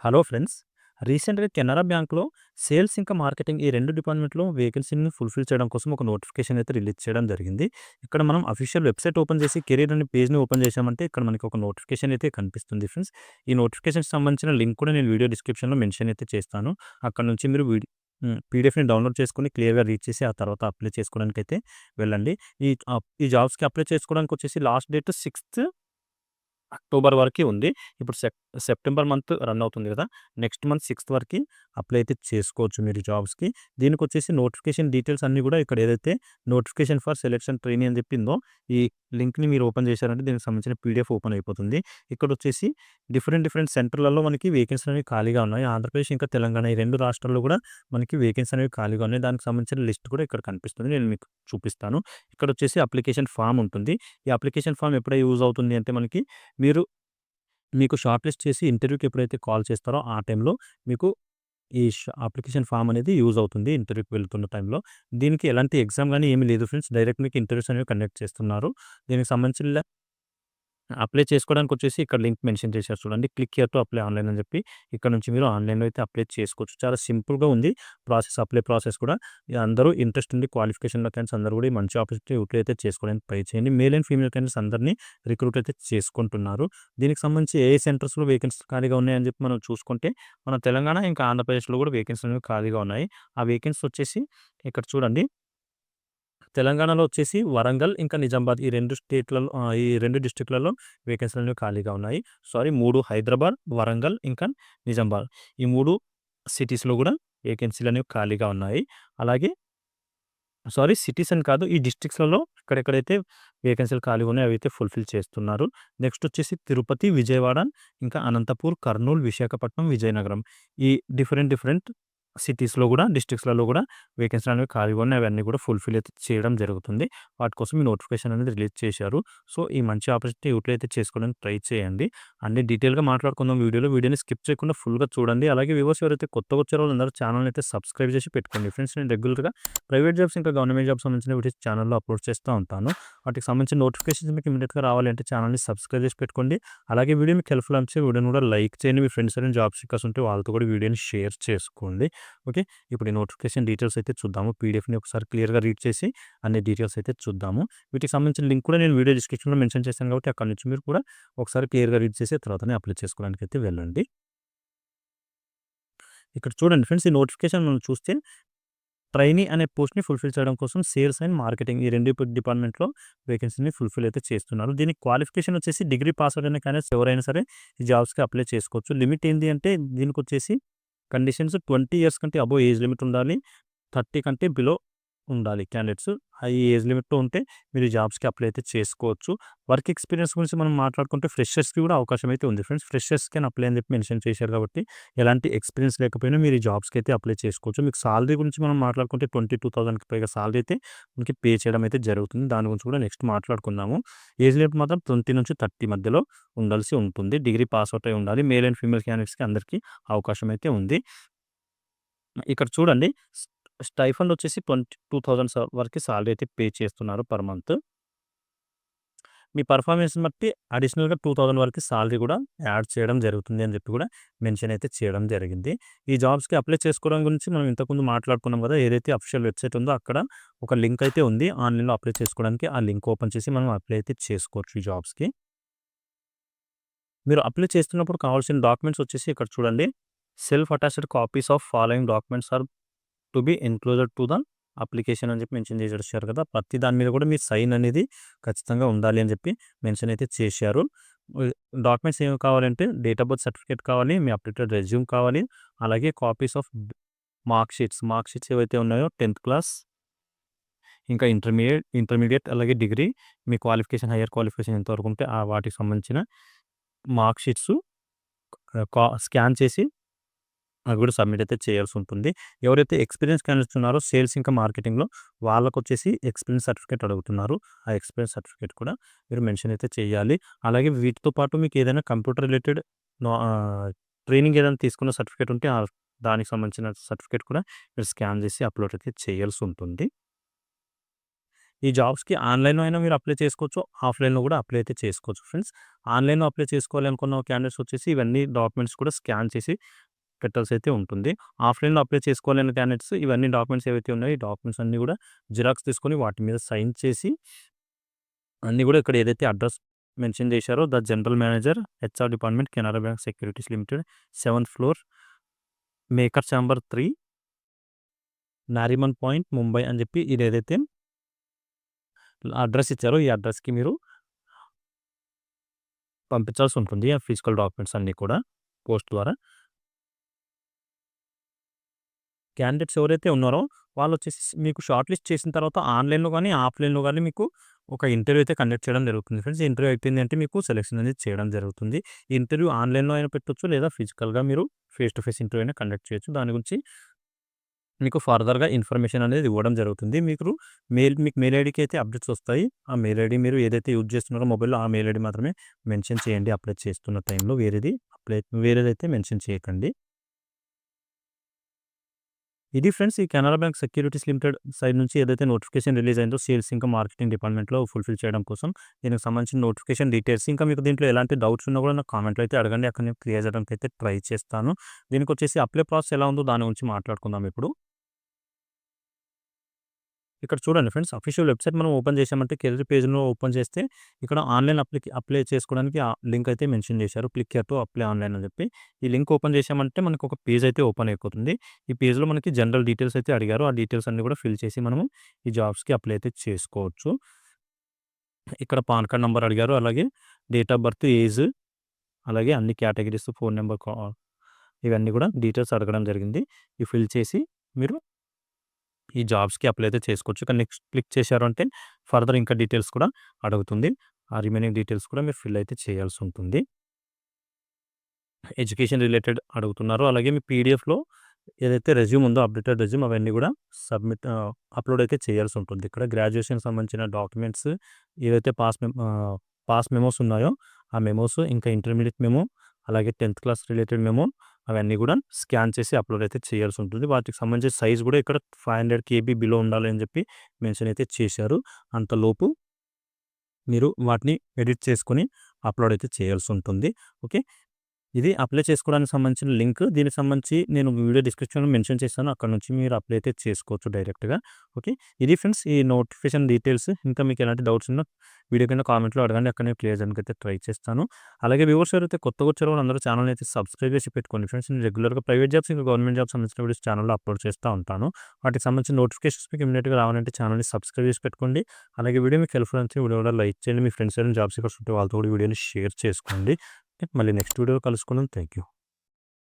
Hello friends. రీసెంట్‌గా కెనరా బ్యాంక్‌లో sales ఇంకా మార్కెటింగ్ ఈ 2 డిపార్ట్‌మెంట్‌లో వేకెన్సీని ఫుల్‌ఫిల్ చేయడం కోసం ఒక నోటిఫికేషన్ అయితే రిలీజ్ చేయడం జరిగింది. ఇక్కడ మనం అఫీషియల్ వెబ్‌సైట్ ఓపెన్ చేసి కెరీర్ అనే పేజ్‌ని ఓపెన్ చేశామంటే ఇక్కడ మనకి ఒక నోటిఫికేషన్ అయితే కనిపిస్తుంది ఫ్రెండ్స్. ఈ నోటిఫికేషన్‌కి సంబంధించిన లింక్ కూడా నేను వీడియో డిస్క్రిప్షన్‌లో మెన్షన్ అయితే చేస్తాను. అక్కడ నుంచి మీరు పీడీఎఫ్‌ని డౌన్‌లోడ్ చేసుకొని క్లియర్‌గా రీడ్ చేసి ఆ తర్వాత అప్లై చేసుకోవడానికైతే వెళ్ళండి. ఈ జాబ్స్‌కి అప్లై చేసుకోవడానికొచ్చేసి లాస్ట్ డేట్ 6థ్ అక్టోబర్ వరకి ఉంది. ఇప్పుడు సెప్టెంబర్ మంత్ రన్ అవుతుంది గదా! నెక్స్ట్ మంత్ 6థ్ వరకి అప్లై అయితే చేసుకోవచ్చు మీరు జాబ్స్‌కి. దీనికొచ్చేసి నోటిఫికేషన్ డీటెయిల్స్ అన్నీ గూడా ఇక్కడ ఏదైతే నోటిఫికేషన్ ఫర్ సెలక్షన్ ట్రైనీ అని చెప్పిందో ఈ లింక్‌ని మీరు ఓపెన్ చేశారంటే దీనికి సంబంధించిన పీడీఎఫ్ ఓపెన్ అయిపోతుంది. ఇక్కడొచ్చేసి డిఫరెంట్ సెంటర్‌లలో మనకి వేకెన్సీలు అనేవి ఖాళీగా ఉన్నాయి. ఆంధ్రప్రదేశ్ ఇంకా తెలంగాణ ఈ 2 రాష్ట్రాల్లో గూడా మనకి వేకెన్సీ అనేవి ఖాళీగా ఉన్నాయి. దానికి సంబంధించిన లిస్ట్ కూడా ఇక్కడ కనిపిస్తుంది. నేను మీకు చూపిస్తాను. ఇక్కడొచ్చేసి అప్లికేషన్ ఫార్మ్ ఉంటుంది. ఈ అప్లికేషన్ ఫార్మ్ ఎప్పుడు యూజ్ అవుతుంది అంటే మనకి మీరు మీకు షార్ట్ లిస్ట్ చేసి ఇంటర్వ్యూకి ఎప్పుడైతే కాల్ చేస్తారో ఆ టైంలో మీకు ఈ అప్లికేషన్ ఫార్మ్ అనేది యూజ్ అవుతుంది ఇంటర్వ్యూకి వెళ్తున్న టైంలో. దీనికి ఎలాంటి ఎగ్జామ్ గాని ఏమి లేదు ఫ్రెండ్స్. డైరెక్ట్ మీకు ఇంటర్వ్యూస్ అనేవి కండక్ట్ చేస్తున్నారు. దీనికి సంబంధించిన అప్లై చేసుకోవడానికొచ్చేసి ఇక్కడ లింక్ మెన్షన్ చేశారు చూడండి. Click here to apply online అని చెప్పి ఇక్కడ నుంచి మీరు ఆన్‌లైన్‌లో అయితే అప్లై చేసుకోవచ్చు. చాలా సింపుల్‌గా ఉంది అప్లై ప్రాసెస్ కూడా. అందరూ ఇంట్రెస్ట్ ఉండి క్వాలిఫికేషన్ ఉన్న క్యాండిడేట్స్ అందరూ కూడా ఈ మంచి ఆపర్చునిటీ యూటిలైజ్ అయితే చేసుకోవడానికి ట్రై చేయండి. మేల్ అండ్ ఫీమేల్ క్యాండిడేట్స్ అందరిని రిక్రూట్ అయితే చేసుకుంటున్నారు. దీనికి సంబంధించి ఏ సెంటర్స్‌లో వేకెన్సీస్ ఖాళీగా ఉన్నాయని చెప్పి మనం చూసుకుంటే మన తెలంగాణ ఇంకా ఆంధ్రప్రదేశ్‌లో కూడా వేకెన్సీలు అనేవి ఖాళీగా ఉన్నాయి. ఆ వేకెన్సీ వచ్చేసి ఇక్కడ చూడండి. తెలంగాణలో వచ్చేసి వరంగల్, ఇంకా నిజామాబాద్ ఈ 2 డిస్ట్రిక్ట్‌లలో వేకెన్సీలనేవి ఖాళీగా ఉన్నాయి. 3 హైదరాబాద్, వరంగల్, ఇంకా నిజామాబాద్. ఈ 3 సిటీస్‌లో గూడా వేకెన్సీలనేవి ఖాళీగా ఉన్నాయి. అలాగే సిటీస్ అని కాదు. ఈ డిస్ట్రిక్ట్స్‌లలో ఎక్కడెక్కడైతే వేకెన్సీలు ఖాళీగా ఉన్నాయో అవైతే ఫుల్‌ఫిల్ చేస్తున్నారు. నెక్స్ట్ వచ్చేసి తిరుపతి, విజయవాడ, ఇంకా అనంతపూర్, కర్నూలు, విశాఖపట్నం, విజయనగరం. ఈ డిఫరెంట్ సిటీస్‌లో గూడా, డిస్ట్రిక్ట్స్‌లలో గూడా వేకెన్సీలు అనేవి ఖాళీగా ఉన్నాయి. అవన్నీ కూడా ఫుల్‌ఫిల్ అయితే చేయడం జరుగుతుంది. వాటి కోసం ఈ నోటిఫికేషన్ అనేది రిలీజ్ చేశారు. ఈ మంచి ఆపర్చునిటీ యూటిలైజ్ అయితే చేసుకోవడానికి ట్రై చేయండి. అన్ని డీటెయిల్‌గా మాట్లాడుకుందాం వీడియోలో. వీడియోని స్కిప్ చేయకుండా ఫుల్‌గా చూడండి. అలాగే వ్యూవర్స్ ఎవరైతే కొత్తగా వచ్చారో వాళ్ళందరూ ఛానెల్‌ని అయితే సబ్స్క్రైబ్ చేసి పెట్టుకోండి ఫ్రెండ్స్. నేను రెగ్యులర్‌గా ప్రైవేట్ జాబ్స్ ఇంకా గవర్నమెంట్ జాబ్స్ సంబంధించిన వీడియోస్ ఛానెల్‌లో అప్లోడ్ చేస్తూ ఉంటాను. వాటికి సంబంధించిన నోటిఫికేషన్స్ మీకు ఇమ్మీడియేట్‌గా రావాలి అంటే ఛానెల్‌ని సబ్స్క్రైబ్ చేసి పెట్టుకోండి. అలాగే వీడియో మీకు హెల్ప్‌ఫుల్ అనిపిస్తే వీడియోని కూడా లైక్ చేయండి. మీ ఫ్రెండ్స్ ఎవరైనా జాబ్ సీకర్స్ ఉంటే వాళ్ళతో కూడా వీడియోని షేర్ చేసుకోండి. ఓకే. ఇప్పుడు ఈ నోటిఫికేషన్ డీటెయిల్స్ అయితే చూద్దాము. పీడీఎఫ్‌ని ఒకసారి క్లియర్‌గా రీడ్ చేసి అన్ని డీటెయిల్స్ అయితే చూద్దాము. వీటికి సంబంధించిన లింక్ కూడా నేను వీడియో డిస్క్రిప్షన్‌లో మెన్షన్ చేశాను కాబట్టి అక్కడి నుంచి మీరు కూడా ఒకసారి క్లియర్‌గా రీడ్ చేసి తర్వాతనే అప్లై చేసుకోవడానికైతే వెళ్ళండి. ఇక్కడ చూడండి ఫ్రెండ్స్, ఈ నోటిఫికేషన్ మనం చూస్తే ట్రైనీ అనే పోస్ట్‌ని ఫుల్‌ఫిల్ చేయడం కోసం సేల్స్ అండ్ మార్కెటింగ్ ఈ 2 డిపార్ట్‌మెంట్‌లో వేకెన్సీని ఫుల్‌ఫిల్ అయితే చేస్తున్నారు. దీనికి క్వాలిఫికేషన్ వచ్చేసి డిగ్రీ పాస్ అవుట్ అయిన క్యాండిడేట్స్ ఎవరైనా సరే ఈ జాబ్స్‌కి అప్లై చేసుకోవచ్చు. లిమిట్ ఏంది అంటే దీనికొచ్చేసి కండిషన్స్ 20 ఇయర్స్ కంటే అబోవ్ ఏజ్ లిమిట్ ఉండాలి. 30 కంటే బిలో ఉండాలి క్యాండిడేట్స్. ఈ ఏజ్ లిమిట్‌లో ఉంటే మీరు జాబ్స్‌కి అప్లై అయితే చేసుకోవచ్చు. వర్క్ ఎక్స్‌పీరియన్స్ గురించి మనం మాట్లాడుకుంటే ఫ్రెషర్స్‌కి కూడా అవకాశం అయితే ఉంది ఫ్రెండ్స్. ఫ్రెషర్స్ కెన్ అప్లై అని చెప్పి మెన్షన్ చేశారు కాబట్టి ఎలాంటి ఎక్స్‌పీరియన్స్ లేకపోయినా మీరు ఈ జాబ్స్‌కి అయితే అప్లై చేసుకోవచ్చు. మీకు సాలరీ గురించి మనం మాట్లాడుకుంటే 22,000కి పైగా సాలరీ అయితే మనకి పే చేయడం అయితే జరుగుతుంది. దాని గురించి కూడా నెక్స్ట్ మాట్లాడుకుందాము. ఏజ్ లిమిట్ మాత్రం 20-30 మధ్యలో ఉండాల్సి ఉంటుంది. డిగ్రీ పాస్ అవుట్ అయి ఉండాలి. మేల్ అండ్ ఫీమేల్ క్యాండిడేట్స్‌కి అందరికీ అవకాశం అయితే ఉంది. ఇక్కడ చూడండి. స్టైఫండ్ వచ్చేసి 22,000 వరకి సాలరీ అయితే పే చేస్తున్నారు పర్ మంత్. మీ పెర్ఫార్మన్స్‌ని బట్టి అడిషనల్‌గా 2,000 వరకు సాలరీ కూడా యాడ్ చేయడం జరుగుతుంది అని చెప్పి కూడా మెన్షన్ అయితే చేయడం జరిగింది. ఈ జాబ్స్‌కి అప్లై చేసుకోవడం గురించి మనం ఇంతకుముందు మాట్లాడుకున్నాం కదా! ఏదైతే అఫీషియల్ వెబ్‌సైట్ ఉందో అక్కడ ఒక లింక్ అయితే ఉంది. ఆన్‌లైన్‌లో అప్లై చేసుకోవడానికి ఆ లింక్ ఓపెన్ చేసి మనం అప్లై అయితే చేసుకోవచ్చు ఈ జాబ్స్‌కి. మీరు అప్లై చేస్తున్నప్పుడు కావాల్సిన డాక్యుమెంట్స్ వచ్చేసి ఇక్కడ చూడండి. Self attached copies of following documents are to be enclosed to the application అని చెప్పి మెన్షన్ చేసేసారు కదా! ప్రతి దాని మీద కూడా మీ సైన్ అనేది ఖచ్చితంగా ఉండాలి అని చెప్పి మెన్షన్ అయితే చేశారు. డాక్యుమెంట్స్ ఏమి కావాలంటే డేట్ ఆఫ్ బర్త్ సర్టిఫికేట్ కావాలి, మీ అప్డేటెడ్ రెజ్యూమ్ కావాలి, అలాగే కాపీస్ ఆఫ్ మార్క్ షీట్స్ ఏవైతే ఉన్నాయో 10థ్ క్లాస్, ఇంకా ఇంటర్మీడియేట్ అలాగే డిగ్రీ, మీ హైయర్ క్వాలిఫికేషన్ ఎంతవరకు ఉంటే వాటికి సంబంధించిన మార్క్ షీట్స్ స్కాన్ చేసి అవి కూడా సబ్మిట్ అయితే చేయాల్సి ఉంటుంది. ఎవరైతే ఎక్స్‌పీరియన్స్ క్యాండిడేట్స్ ఉన్నారో సేల్స్ ఇంకా మార్కెటింగ్‌లో వాళ్ళకొచ్చేసి ఎక్స్‌పీరియన్స్ సర్టిఫికేట్ అడుగుతున్నారు. ఆ ఎక్స్‌పీరియన్స్ సర్టిఫికేట్ కూడా మీరు మెన్షన్ అయితే చేయాలి. అలాగే వీటితో పాటు మీకు ఏదైనా కంప్యూటర్ రిలేటెడ్ ట్రైనింగ్ ఏదైనా తీసుకున్న సర్టిఫికేట్ ఉంటే దానికి సంబంధించిన సర్టిఫికేట్ కూడా మీరు స్కాన్ చేసి అప్‌లోడ్ అయితే చేయాల్సి ఉంటుంది. ఈ జాబ్స్‌కి ఆన్‌లైన్‌లో అయినా మీరు అప్లై చేసుకోవచ్చు. ఆఫ్‌లైన్‌లో కూడా అప్లై అయితే చేసుకోవచ్చు ఫ్రెండ్స్. ఆన్‌లైన్‌లో అప్లై చేసుకోవాలి అనుకున్న క్యాండిడేట్స్ వచ్చేసి ఇవన్నీ డాక్యుమెంట్స్ కూడా స్కాన్ చేసి పెట్టాల్సయితే ఉంటుంది. ఆఫ్‌లైన్‌లో అప్లై చేసుకోవాలన్న క్యాండిడేట్స్ ఇవన్నీ డాక్యుమెంట్స్ ఏవైతే ఉన్నాయో, ఈ డాక్యుమెంట్స్ అన్నీ కూడా జిరాక్స్ తీసుకొని వాటి మీద సైన్ చేసి అన్నీ కూడా ఇక్కడ ఏదైతే అడ్రస్ మెన్షన్ చేశారో the general manager HR department Canara bank securities limited 7th floor maker chamber 3 Nariman point Mumbai అని చెప్పి ఇదేదైతే అడ్రస్ ఇచ్చారో ఈ అడ్రస్‌కి మీరు పంపించాల్సి ఉంటుంది. ఆ ఫిజికల్ డాక్యుమెంట్స్ అన్నీ కూడా పోస్ట్ ద్వారా. క్యాండిడేట్స్ ఎవరైతే ఉన్నారో వాళ్ళొచ్చేసి మీకు షార్ట్ లిస్ట్ చేసిన తర్వాత ఆన్‌లైన్‌లో గాని, ఆఫ్‌లైన్‌లో గాని మీకు ఒక ఇంటర్వ్యూ అయితే కండక్ట్ చేయడం జరుగుతుంది ఫ్రెండ్స్. ఇంటర్వ్యూ అయిపోయింది అంటే మీకు సెలక్షన్ అనేది చేయడం జరుగుతుంది. ఈ ఇంటర్వ్యూ ఆన్‌లైన్‌లో అయినా పెట్టొచ్చు లేదా ఫిజికల్‌గా మీరు ఫేస్ టు ఫేస్ ఇంటర్వ్యూ అయినా కండక్ట్ చేయొచ్చు. దాని గురించి మీకు ఫర్దర్‌గా ఇన్ఫర్మేషన్ అనేది ఇవ్వడం జరుగుతుంది. మీకు మెయిల్ ఐడీకి అయితే అప్డేట్స్ వస్తాయి. ఆ మెయిల్ ఐడీ మీరు ఏదైతే యూజ్ చేస్తున్నారో మొబైల్‌లో ఆ మెయిల్ ఐడీ మాత్రమే మెన్షన్ చేయండి అప్లై చేస్తున్న టైంలో. వేరేదైతే మెన్షన్ చేయకండి. ఇది ఫ్రెండ్స్ ఈ Canara bank securities limited side నుంచి ఏదైతే నోటిఫికేషన్ రిలీజ్ అయిందో సేల్స్ ఇంకా మార్కెటింగ్ డిపార్ట్మెంట్‌లో ఫుల్‌ఫిల్ చేయడం కోసం దీనికి సంబంధించిన నోటిఫికేషన్ డీటెయిల్స్ ఇంకా మీకు దీంట్లో ఎలాంటి డౌట్స్ ఉన్నా కూడా నాకు కామెంట్‌లో అయితే అడగండి. అక్కడ నేను క్లియర్ చేయడానికి అయితే ట్రై చేస్తాను. దీనికొచ్చేసి అప్లై ప్రాసెస్ ఎలా ఉందో దాని గురించి మాట్లాడుకుందాం ఇప్పుడు. ఇక్కడ చూడండి ఫ్రెండ్స్ అఫీషియల్ వెబ్‌సైట్ మనం ఓపెన్ చేశామంటే కెరీర్ పేజ్‌లో ఓపెన్ చేస్తే ఇక్కడ ఆన్‌లైన్ అప్లై చేసుకోవడానికి ఆ లింక్ అయితే మెన్షన్ చేశారు. Click here to apply online అని చెప్పి. ఈ లింక్ ఓపెన్ చేశామంటే మనకు ఒక పేజ్ అయితే ఓపెన్ అయిపోతుంది. ఈ పేజ్‌లో మనకి జనరల్ డీటెయిల్స్ అయితే అడిగారు. ఆ డీటెయిల్స్ అన్నీ కూడా ఫిల్ చేసి మనము ఈ జాబ్స్‌కి అప్లై అయితే చేసుకోవచ్చు. ఇక్కడ పాన్ కార్డ్ నంబర్ అడిగారు. అలాగే డేట్ ఆఫ్ బర్త్, ఏజ్ అలాగే అన్ని కేటగిరీస్, ఫోన్ నంబర్ ఇవన్నీ కూడా డీటెయిల్స్ అడగడం జరిగింది. ఇవి ఫిల్ చేసి మీరు ఈ జాబ్స్‌కి అప్లై అయితే చేసుకోవచ్చు. ఇక్కడ నెక్స్ట్ క్లిక్ చేశారు అంటే ఫర్దర్ ఇంకా డీటెయిల్స్ కూడా అడుగుతుంది. ఆ రిమైనింగ్ డీటెయిల్స్ కూడా మీరు ఫిల్ అయితే చేయాల్సి ఉంటుంది. ఎడ్యుకేషన్ రిలేటెడ్ అడుగుతున్నారు. అలాగే మీ పీడీఎఫ్‌లో ఏదైతే రెజ్యూమ్ ఉందో అప్డేటెడ్ రెజ్యూమ్ అవన్నీ కూడా అప్లోడ్ అయితే చేయాల్సి ఉంటుంది. ఇక్కడ గ్రాడ్యుయేషన్‌కి సంబంధించిన డాక్యుమెంట్స్ ఏవైతే పాస్ మెమోస్ ఉన్నాయో ఆ మెమోస్ ఇంకా ఇంటర్మీడియేట్ మెమో అలాగే 10th క్లాస్ రిలేటెడ్ మెమో అవన్నీ కూడా స్కాన్ చేసి అప్లోడ్ అయితే చేయాల్సి ఉంటుంది. వాటికి సంబంధించిన సైజ్ కూడా ఇక్కడ 500 కేబీ బిలో ఉండాలి అని చెప్పి మెన్షన్ అయితే చేశారు. అంతలోపు మీరు వాటిని ఎడిట్ చేసుకొని అప్లోడ్ అయితే చేయాల్సి ఉంటుంది. ఓకే. ఇది అప్లై చేసుకోవడానికి సంబంధించిన లింక్. దీనికి సంబంధించి నేను వీడియో డిస్క్రిప్షన్‌లో మెన్షన్ చేశాను. అక్కడ నుంచి మీరు అప్లై అయితే చేసుకోవచ్చు డైరెక్ట్‌గా. ఓకే. ఇది ఫ్రెండ్స్ ఈ నోటిఫికేషన్ డీటెయిల్స్. ఇంకా మీకు ఎలాంటి డౌట్స్ ఉన్నా వీడియో కింద కామెంట్‌లో అడగండి. అక్కడ నేను క్లియర్ చేయడానికి అయితే ట్రై చేస్తాను. అలాగే వ్యూవర్స్ ఎవరైతే కొత్తగా వచ్చారో వాళ్ళందరూ ఛానెల్‌ని అయితే సబ్స్క్రైబ్ చేసి పెట్టుకోండి ఫ్రెండ్స్. నేను రెగ్యులర్‌గా ప్రైవేట్ జాబ్స్ ఇంకా గవర్నమెంట్ జాబ్స్ సంబంధించిన వీడియోస్ ఛానెల్‌లో అప్లోడ్ చేస్తూ ఉంటాను. వాటికి సంబంధించిన నోటిఫికేషన్స్ మీకు ఇమ్మీడియేట్‌గా రావాలంటే ఛానెల్‌ని సబ్స్క్రైబ్ చేసి పెట్టుకోండి. అలాగే వీడియో మీకు హెల్ప్‌ఫుల్ అనిపిస్తే వీడియో కూడా లైక్ చేయండి. మీ ఫ్రెండ్స్ ఎవరైనా జాబ్ సీకర్స్ ఉంటే వాళ్ళతో కూడా వీడియోని షేర్ చేసుకోండి. మళ్ళీ నెక్స్ట్ వీడియోలో కలుసుకుందాం. Thank you.